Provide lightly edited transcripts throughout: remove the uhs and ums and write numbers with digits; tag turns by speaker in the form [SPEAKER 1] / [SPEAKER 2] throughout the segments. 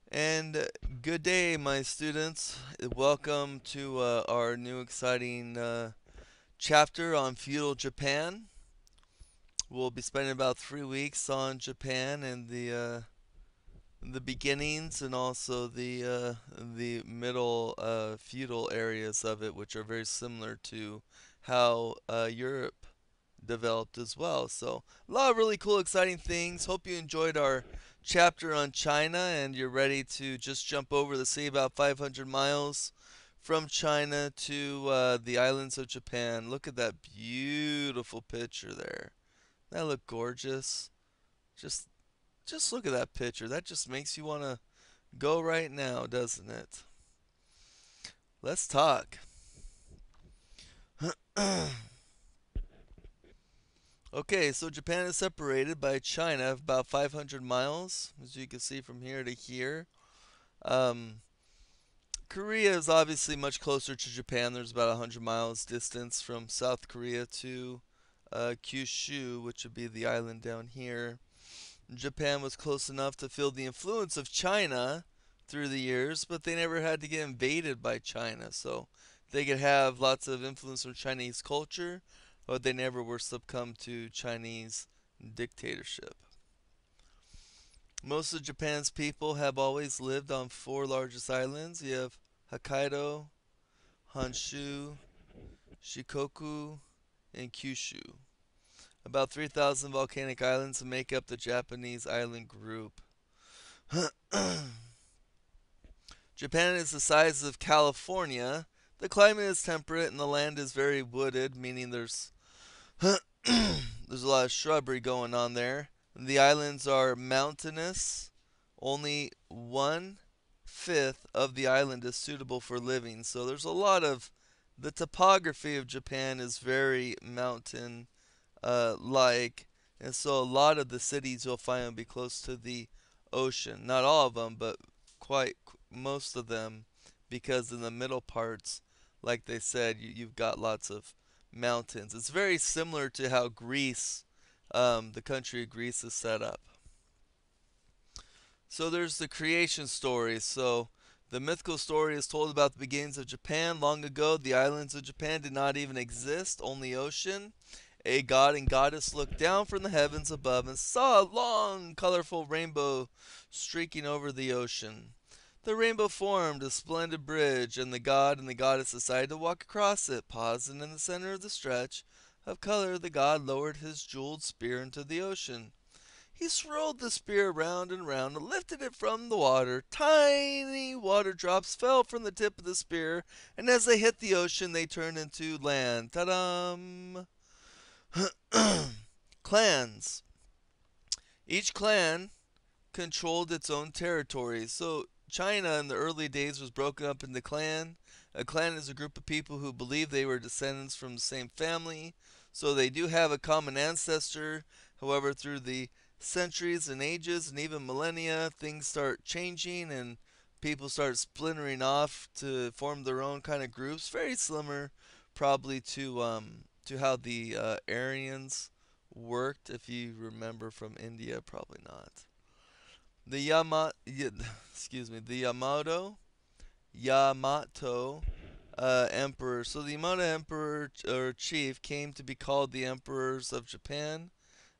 [SPEAKER 1] And good day, my students. Welcome to our new exciting chapter on feudal Japan. We'll be spending about 3 weeks on Japan and the beginnings and also the middle feudal areas of it, which are very similar to how Europe developed as well. So, a lot of really cool, exciting things. Hope you enjoyed our chapter on China and you're ready to just jump over the sea about 500 miles from China to the islands of Japan. Look at that beautiful picture there. That look gorgeous. Just just look at that picture. That just makes you want to go right now, doesn't it? Let's talk. Okay, so Japan is separated by China of about 500 miles, as you can see from here to here. Um, Korea is obviously much closer to Japan. There's about 100 miles distance from South Korea to Kyushu, which would be the island down here. Japan was close enough to feel the influence of China through the years, but they never had to get invaded by China. So they could have lots of influence from Chinese culture, but they never were succumbed to Chinese dictatorship. Most of Japan's people have always lived on four largest islands. You have Hokkaido, Honshu, Shikoku, and Kyushu. About 3,000 volcanic islands make up the Japanese island group. Japan is the size of California. The climate is temperate and the land is very wooded, meaning there's a lot of shrubbery going on there. The islands are mountainous. Only 1/5 of the island is suitable for living. So there's a lot of the topography of Japan is very mountain like, and so a lot of the cities you'll find will be close to the ocean. Not all of them, but quite most of them, because in the middle parts, like they said, you've got lots of mountains. It's very similar to how Greece, the country of Greece, is set up. So there's the creation story. So the mythical story is told about the beginnings of Japan. Long ago, the islands of Japan did not even exist, only ocean. A god and goddess looked down from the heavens above and saw a long, colorful rainbow streaking over the ocean. The rainbow formed a splendid bridge, and the god and the goddess decided to walk across it. Pausing in the center of the stretch of color, the god lowered his jeweled spear into the ocean. He swirled the spear round and round and lifted it from the water. Tiny water drops fell from the tip of the spear, and as they hit the ocean, they turned into land. Ta-dam! Clans. Each clan controlled its own territory. So China in the early days was broken up into clan. A clan is a group of people who believe they were descendants from the same family. So they do have a common ancestor. However, through the centuries and ages and even millennia, things start changing and people start splintering off to form their own kind of groups. Very similar, probably to how the Aryans worked. If you remember from India, probably not. The excuse me, the Yamato Emperor. So the Yamato Emperor or chief came to be called the Emperors of Japan.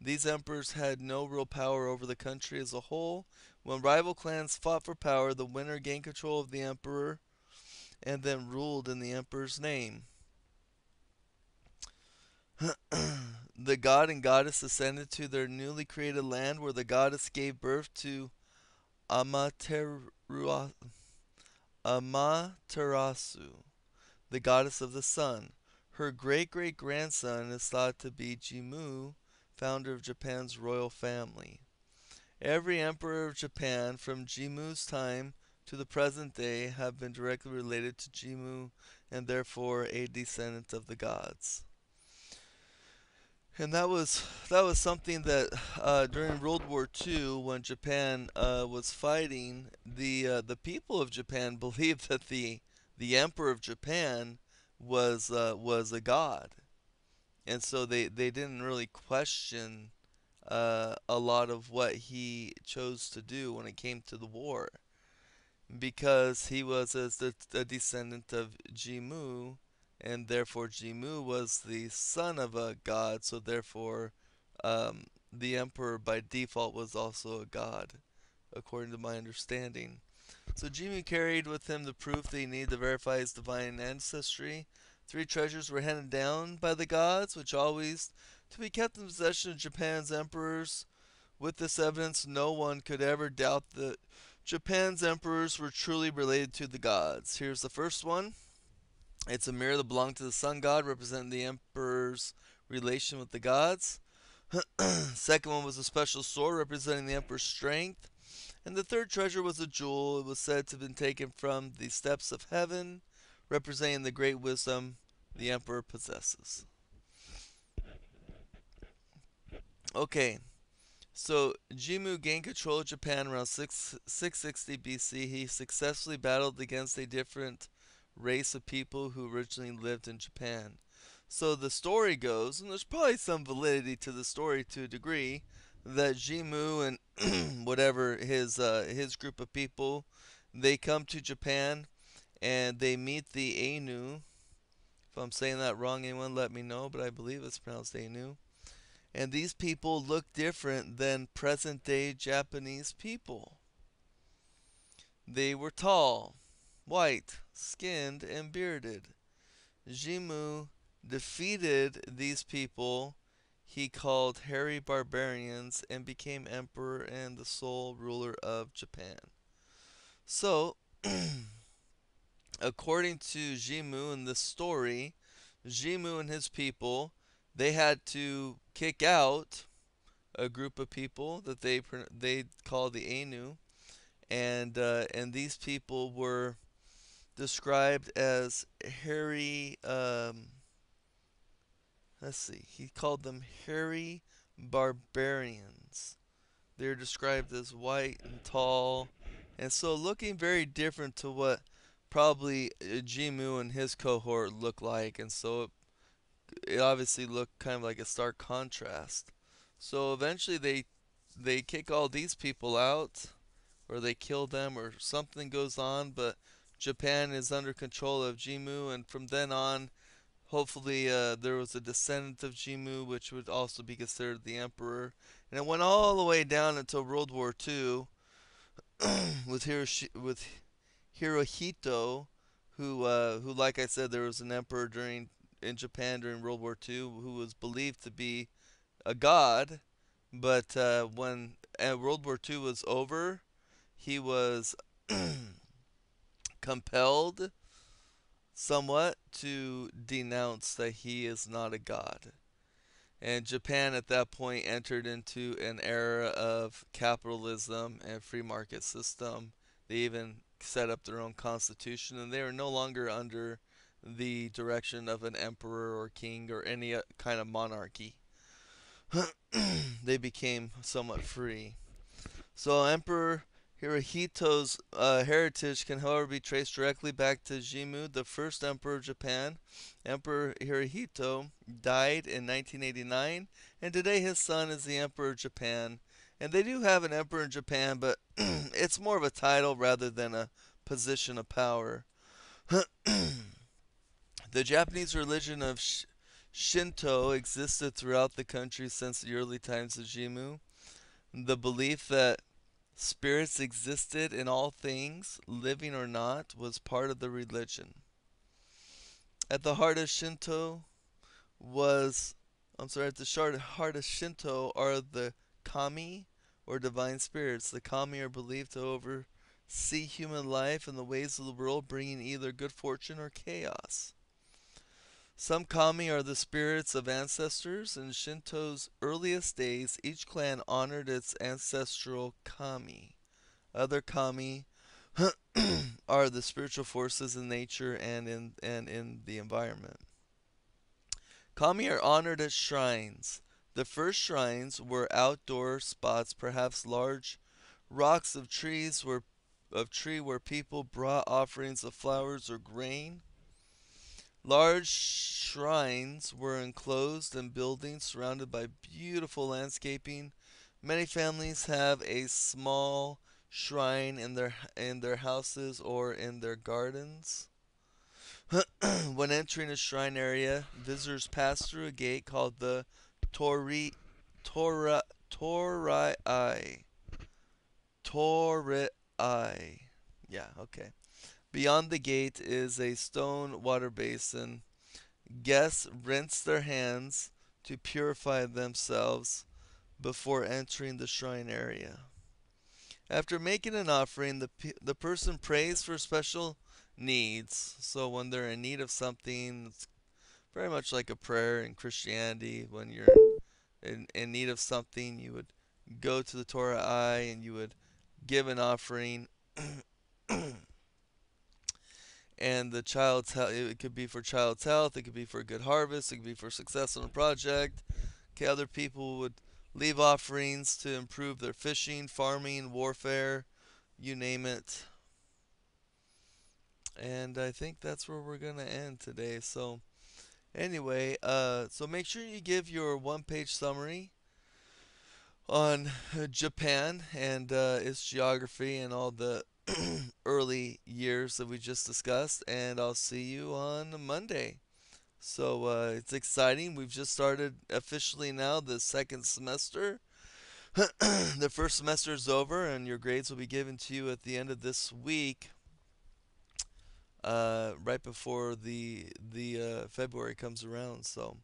[SPEAKER 1] These emperors had no real power over the country as a whole. When rival clans fought for power, the winner gained control of the emperor and then ruled in the emperor's name. The god and goddess ascended to their newly created land where the goddess gave birth to Amaterasu, Amaterasu, the goddess of the sun. Her great great grandson is thought to be Jimmu, founder of Japan's royal family. Every emperor of Japan from Jimmu's time to the present day have been directly related to Jimmu and therefore a descendant of the gods. And that was something that during World War II, when Japan was fighting, the people of Japan believed that the Emperor of Japan was a god, and so they didn't really question a lot of what he chose to do when it came to the war. because he was a descendant of Jimmu, and therefore Jimmu was the son of a god, so therefore the emperor by default was also a god, according to my understanding. So Jimmu carried with him the proof that he needed to verify his divine ancestry. Three treasures were handed down by the gods, which always to be kept in possession of Japan's emperors. With this evidence, no one could ever doubt that Japan's emperors were truly related to the gods. Here's the first one. It's a mirror that belonged to the sun god, representing the emperor's relation with the gods. Second one was a special sword representing the emperor's strength. And the third treasure was a jewel. It was said to have been taken from the steps of heaven, representing the great wisdom the emperor possesses. Okay, so Jimmu gained control of Japan around 660 BC. He successfully battled against a different race of people who originally lived in Japan. So the story goes, and there's probably some validity to the story to a degree, that Jimmu and whatever his group of people, they come to Japan and they meet the Ainu. If I'm saying that wrong, anyone let me know, but I believe it's pronounced Ainu. And these people look different than present day Japanese people. They were tall, white, skinned, and bearded. Jimmu defeated these people he called hairy barbarians and became emperor and the sole ruler of Japan. So, according to Jimmu in this story, Jimmu and his people, they had to kick out a group of people that they call the Ainu, and these people were described as hairy. Let's see, he called them hairy barbarians. They're described as white and tall, and so looking very different to what probably Jimmu and his cohort look like, and so it obviously looked kind of like a stark contrast. So eventually they kick all these people out, or they kill them, or something goes on, but Japan is under control of Jimmu, and from then on, hopefully there was a descendant of Jimmu, which would also be considered the emperor, and it went all the way down until World War II with Hirohito, who, like I said, there was an emperor during in Japan during World War II who was believed to be a god, but when World War II was over, he was compelled somewhat to denounce that he is not a god. And Japan at that point entered into an era of capitalism and free market system. They even set up their own constitution, and they were no longer under the direction of an emperor or king or any kind of monarchy. They became somewhat free. So Emperor Hirohito's heritage can, however, be traced directly back to Jimmu, the first emperor of Japan. Emperor Hirohito died in 1989, and today his son is the Emperor of Japan. And they do have an emperor in Japan, but it's more of a title rather than a position of power. The Japanese religion of Shinto existed throughout the country since the early times of Jimmu. The belief that spirits existed in all things, living or not, was part of the religion. At the heart of Shinto was, at the heart of Shinto are the kami, or divine spirits. The kami are believed to oversee human life and the ways of the world, bringing either good fortune or chaos. Some kami are the spirits of ancestors. In Shinto's earliest days, each clan honored its ancestral kami. Other kami are the spiritual forces in nature and in the environment. Kami are honored at shrines. The first shrines were outdoor spots, perhaps large rocks of tree where people brought offerings of flowers or grain. Large shrines were enclosed in buildings surrounded by beautiful landscaping. Many families have a small shrine in their houses or in their gardens. When entering a shrine area, visitors pass through a gate called the Tori Tora Torii. Torii. Yeah, okay. Beyond the gate is a stone water basin. Guests rinse their hands to purify themselves before entering the shrine area. After making an offering, the person prays for special needs. So when they're in need of something, it's very much like a prayer in Christianity. When you're in need of something, you would go to the Torah and you would give an offering. And the child's health, it could be for child's health, it could be for a good harvest, it could be for success on a project. Okay, other people would leave offerings to improve their fishing, farming, warfare, you name it. And I think that's where we're gonna end today. So anyway, so make sure you give your one-page summary on Japan and its geography and all the early years that we just discussed. And I'll see you on Monday. So it's exciting. We've just started officially now the second semester. The first semester is over, and your grades will be given to you at the end of this week, right before the February comes around. So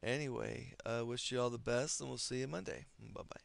[SPEAKER 1] anyway, wish you all the best, and we'll see you Monday. Bye bye.